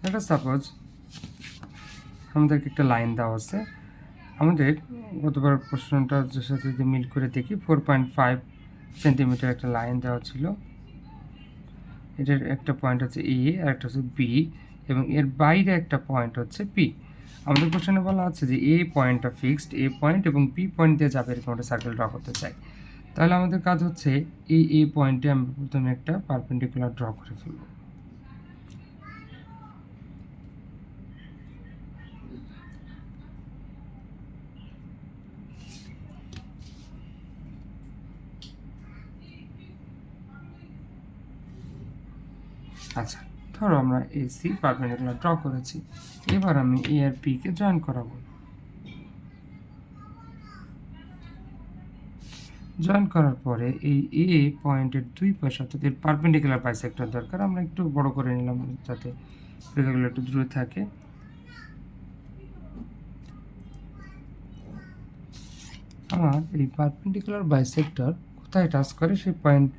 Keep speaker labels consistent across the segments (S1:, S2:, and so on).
S1: এটা সাপোজ আমাদেরকে একটা লাইন দেওয়া আছে, আমাদের গতবার প্রশ্নটার সাথে যদি মিল করে দেখি 4.5 সেন্টিমিটার একটা লাইন দেওয়া ছিল, এটার একটা পয়েন্ট হচ্ছে এ আর একটা হচ্ছে বি এবং এর বাইরে একটা পয়েন্ট হচ্ছে পি। আমাদের কোশ্চেনে বলা আছে যে এ পয়েন্টটা ফিক্সড, এ পয়েন্ট এবং পি পয়েন্ট দিয়ে যাবে এরকম একটা সার্কেল ড্র করতে চাই। তাহলে আমাদের কাজ হচ্ছে এই এ পয়েন্টে আমরা প্রথমে একটা পারপেন্ডিকুলার ড্র করে ফেলব। আচ্ছা, ধরো আমরা এসি পারপেন্ডিকুলার ড্র করেছি, এবার আমি এ আর পি কে জয়েন করাবো। জয়েন করার পরে এই এ পয়েন্টের দুই পাশে অর্থাৎ এর পারপেন্ডিকুলার বাইসেক্টর দরকার, আমরা একটু বড় করে নিলাম যাতে রেখাগুলো একটু দূরে থাকে। আমার এই পারপেন্ডিকুলার বাইসেক্টর কোথায় টাচ করে সেই পয়েন্ট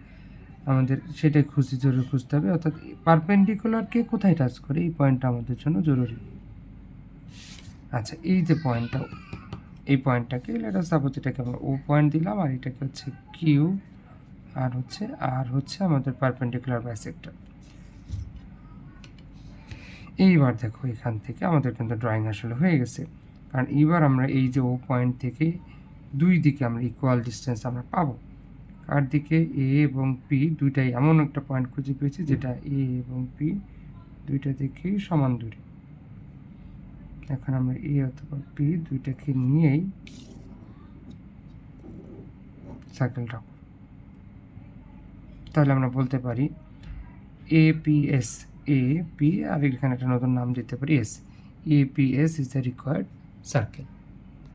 S1: আমাদের সেটাই খুঁজতে হবে, অর্থাৎ পারপেন্ডিকুলারকে কোথায় টাচ করে এই পয়েন্টটা আমাদের জন্য জরুরি। আচ্ছা, এই যে পয়েন্টটা, এই পয়েন্টটাকে এটা সাপোজ এটাকে আমরা ও পয়েন্ট দিলাম আর এটাকে হচ্ছে কিউ আর হচ্ছে আমাদের পারপেন্ডিকুলার বাইসেক্টর। এইবার দেখো এখান থেকে আমাদের কিন্তু ড্রয়িং আসলে হয়ে গেছে, কারণ এইবার আমরা এই যে ও পয়েন্ট থেকে দুই দিকে আমরা ইকুয়াল ডিস্টেন্স আমরা পাবো। আর দিকে এ এবং পি দুইটাই এমন একটা পয়েন্ট খুঁজে পেয়েছি যেটা এ এবং পি দুইটা দিকেই সমান দূরে। এখন আমরা এ অথবা পি দুইটাকে নিয়েই সার্কেল ড্র। তাহলে আমরা বলতে পারি এপিএস, এ পি আর এখানে একটা নতুন নাম দিতে পারি S, APS is the required circle.